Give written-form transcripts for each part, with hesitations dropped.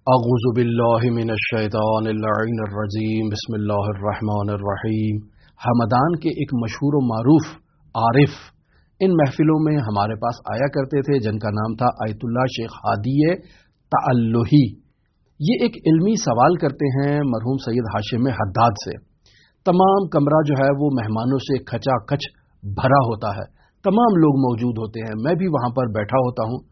اعوذ باللہ من الشیطان اللعین الرجیم بسم اللہ الرحمن الرحیم۔ حمدان کے ایک مشہور و معروف عارف ان محفلوں میں ہمارے پاس آیا کرتے تھے، جن کا نام تھا آیت اللہ شیخ ہادی تعلہی۔ یہ ایک علمی سوال کرتے ہیں مرحوم سید ہاشم حداد سے۔ تمام کمرہ جو ہے وہ مہمانوں سے کھچا کھچ بھرا ہوتا ہے، تمام لوگ موجود ہوتے ہیں، میں بھی وہاں پر بیٹھا ہوتا ہوں،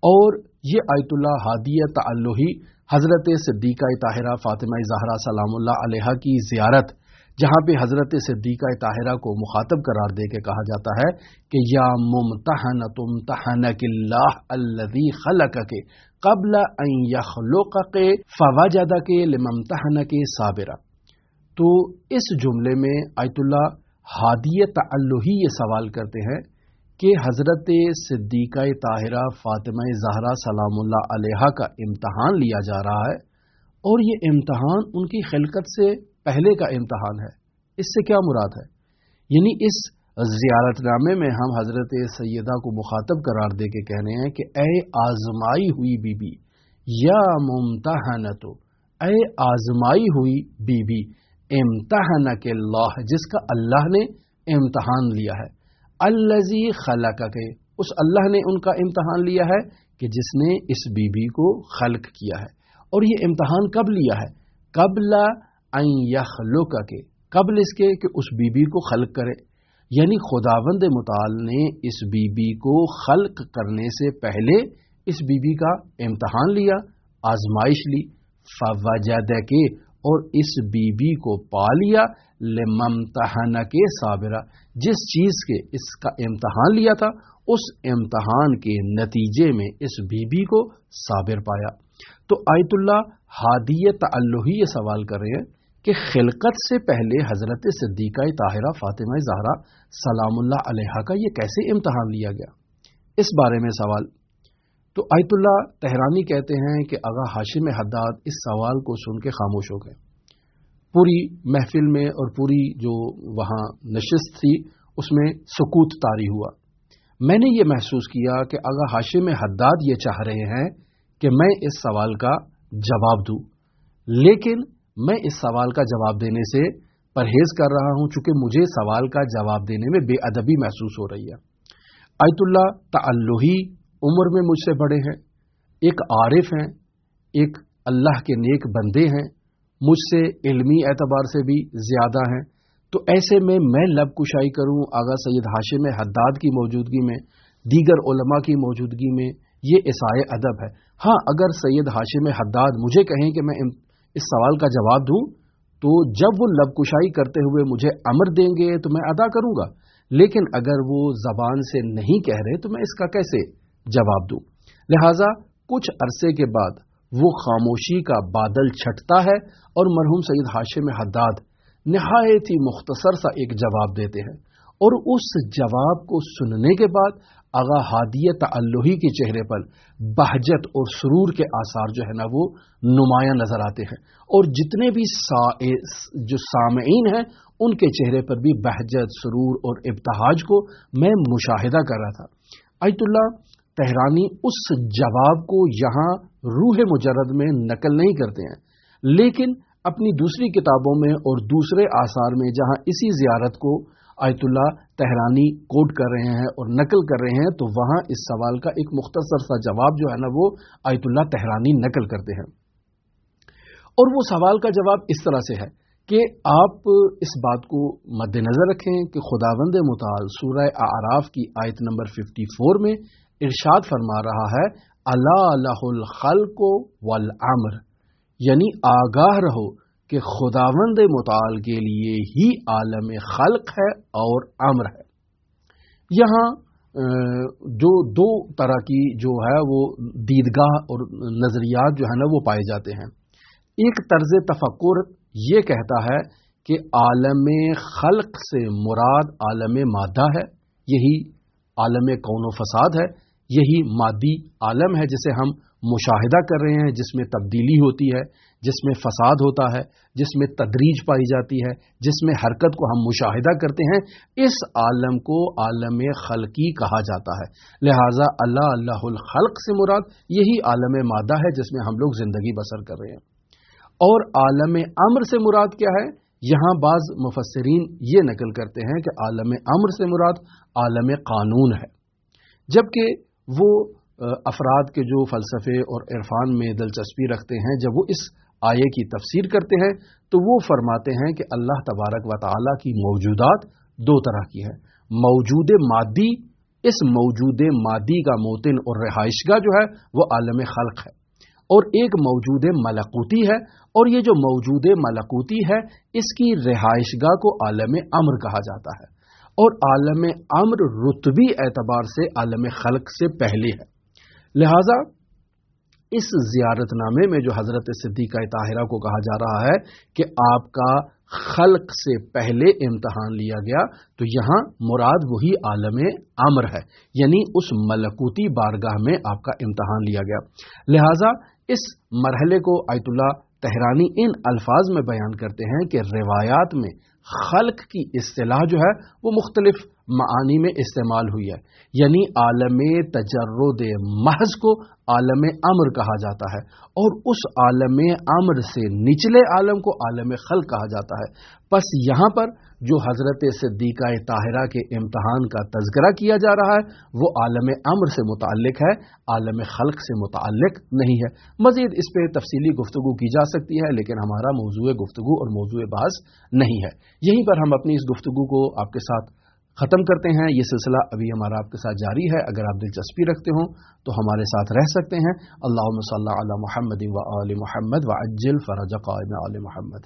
اور یہ آیت اللہ ہادی تعلہی حضرت صدیقہ طاہرہ فاطمہ زہرا سلام اللہ علیہا کی زیارت، جہاں پہ حضرت صدیقہ طاہرہ کو مخاطب قرار دے کے کہا جاتا ہے کہ یا ممتحنۃ امتحنک اللہ الذی خلقک قبل ان یخلقک فوجدک لممتحنک صابرا۔ تو اس جملے میں آیت اللہ ہادی تعلہی یہ سوال کرتے ہیں کہ حضرت صدیقہ طاہرہ فاطمہ زہرا سلام اللہ علیہا کا امتحان لیا جا رہا ہے، اور یہ امتحان ان کی خلقت سے پہلے کا امتحان ہے۔ اس سے کیا مراد ہے؟ یعنی اس زیارت نامے میں ہم حضرت سیدہ کو مخاطب قرار دے کے کہہ رہے ہیں کہ اے آزمائی ہوئی بی بی، یا ممتحنتو، اے آزمائی ہوئی بی بی، امتحنک اللہ، جس کا اللہ نے امتحان لیا ہے، الذی خلقک، اس اللہ نے ان کا امتحان لیا ہے کہ جس نے اس بی بی کو خلق کیا ہے۔ اور یہ امتحان کب لیا ہے؟ قبل ان یخلقک، قبل اس کے کہ اس بی بی کو خلق کرے، یعنی خداوند متعال نے اس بی بی کو خلق کرنے سے پہلے اس بی بی کا امتحان لیا، آزمائش لی، فوجدک، اور اس بی بی کو پا لیا، لممتحنک صابرا، جس چیز کے اس کا امتحان لیا تھا اس امتحان کے نتیجے میں اس بی بی کو صابر پایا۔ تو آیت اللہ ہادی تعلہی یہ سوال کر رہے ہیں کہ خلقت سے پہلے حضرت صدیقہ طاہرہ فاطمہ زہرا سلام اللہ علیہا کا یہ کیسے امتحان لیا گیا، اس بارے میں سوال۔ تو آیت اللہ تہرانی کہتے ہیں کہ آغا ہاشم حداد اس سوال کو سن کے خاموش ہو گئے۔ پوری محفل میں اور پوری جو وہاں نشست تھی اس میں سکوت طاری ہوا۔ میں نے یہ محسوس کیا کہ آغا ہاشم حداد یہ چاہ رہے ہیں کہ میں اس سوال کا جواب دوں، لیکن میں اس سوال کا جواب دینے سے پرہیز کر رہا ہوں، چونکہ مجھے سوال کا جواب دینے میں بے ادبی محسوس ہو رہی ہے۔ آیت اللہ تعلہی عمر میں مجھ سے بڑے ہیں، ایک عارف ہیں، ایک اللہ کے نیک بندے ہیں، مجھ سے علمی اعتبار سے بھی زیادہ ہیں، تو ایسے میں لب کشائی کروں آغا سید ہاشم حداد کی موجودگی میں، دیگر علماء کی موجودگی میں، یہ اسائے ادب ہے۔ ہاں، اگر سید ہاشم حداد مجھے کہیں کہ میں اس سوال کا جواب دوں تو جب وہ لب کشائی کرتے ہوئے مجھے امر دیں گے تو میں ادا کروں گا، لیکن اگر وہ زبان سے نہیں کہہ رہے تو میں اس کا کیسے جواب دوں؟ لہٰذا کچھ عرصے کے بعد وہ خاموشی کا بادل چھٹتا ہے اور مرحوم سید ہاشم حداد نہایت ہی مختصر سا ایک جواب دیتے ہیں، اور اس جواب کو سننے کے بعد آغا ہادی تعلہی کے چہرے پر بہجت اور سرور کے آثار جو ہے نا وہ نمایاں نظر آتے ہیں، اور جتنے بھی جو سامعین ہیں ان کے چہرے پر بھی بہجت، سرور اور ابتہاج کو میں مشاہدہ کر رہا تھا۔ آیت اللہ تہرانی اس جواب کو یہاں روح مجرد میں نقل نہیں کرتے ہیں، لیکن اپنی دوسری کتابوں میں اور دوسرے آثار میں جہاں اسی زیارت کو آیت اللہ تہرانی کوٹ کر رہے ہیں اور نقل کر رہے ہیں، تو وہاں اس سوال کا ایک مختصر سا جواب جو ہے نا وہ آیت اللہ تہرانی نقل کرتے ہیں، اور وہ سوال کا جواب اس طرح سے ہے کہ آپ اس بات کو مد نظر رکھیں کہ خداوند متعال سورہ اعراف کی آیت نمبر 54 میں ارشاد فرما رہا ہے الا لہ الخلق والامر، یعنی آگاہ رہو کہ خداوند متعال کے لیے ہی عالم خلق ہے اور امر ہے۔ یہاں جو دو طرح کی جو ہے وہ دیدگاہ اور نظریات جو ہے نا وہ پائے جاتے ہیں۔ ایک طرز تفکر یہ کہتا ہے کہ عالم خلق سے مراد عالم مادہ ہے، یہی عالم کون و فساد ہے، یہی مادی عالم ہے جسے ہم مشاہدہ کر رہے ہیں، جس میں تبدیلی ہوتی ہے، جس میں فساد ہوتا ہے، جس میں تدریج پائی جاتی ہے، جس میں حرکت کو ہم مشاہدہ کرتے ہیں، اس عالم کو عالم خلقی کہا جاتا ہے۔ لہٰذا اللہ الخلق سے مراد یہی عالم مادہ ہے جس میں ہم لوگ زندگی بسر کر رہے ہیں۔ اور عالم امر سے مراد کیا ہے؟ یہاں بعض مفسرین یہ نقل کرتے ہیں کہ عالم امر سے مراد عالم قانون ہے، جبکہ وہ افراد کے جو فلسفے اور عرفان میں دلچسپی رکھتے ہیں، جب وہ اس آیے کی تفسیر کرتے ہیں تو وہ فرماتے ہیں کہ اللہ تبارک و تعالیٰ کی موجودات دو طرح کی ہے۔ موجود مادی، اس موجود مادی کا موطن اور رہائش گاہ جو ہے وہ عالم خلق ہے، اور ایک موجود ملکوتی ہے، اور یہ جو موجود ملکوتی ہے اس کی رہائش گاہ کو عالم امر کہا جاتا ہے، اور عالم امر رتبی اعتبار سے عالم خلق سے پہلے ہے۔ لہذا اس زیارت نامے میں جو حضرت صدیقہ طاہرہ کو کہا جا رہا ہے کہ آپ کا خلق سے پہلے امتحان لیا گیا، تو یہاں مراد وہی عالم امر ہے، یعنی اس ملکوتی بارگاہ میں آپ کا امتحان لیا گیا۔ لہذا اس مرحلے کو آیت اللہ طحرانی ان الفاظ میں بیان کرتے ہیں کہ روایات میں خلق کی اصطلاح جو ہے وہ مختلف معانی میں استعمال ہوئی ہے، یعنی عالم تجرد محض کو عالم امر کہا جاتا ہے، اور اس عالم امر سے نچلے عالم کو عالم خلق کہا جاتا ہے۔ پس یہاں پر جو حضرت صدیقہ طاہرہ کے امتحان کا تذکرہ کیا جا رہا ہے وہ عالم امر سے متعلق ہے، عالم خلق سے متعلق نہیں ہے۔ مزید اس پہ تفصیلی گفتگو کی جا سکتی ہے، لیکن ہمارا موضوع گفتگو اور موضوع بحث نہیں ہے۔ یہیں پر ہم اپنی اس گفتگو کو آپ کے ساتھ ختم کرتے ہیں۔ یہ سلسلہ ابھی ہمارا آپ کے ساتھ جاری ہے، اگر آپ دلچسپی رکھتے ہوں تو ہمارے ساتھ رہ سکتے ہیں۔ اللہم صلی علی محمد و آل محمد وعجل فرج قائم آل محمد۔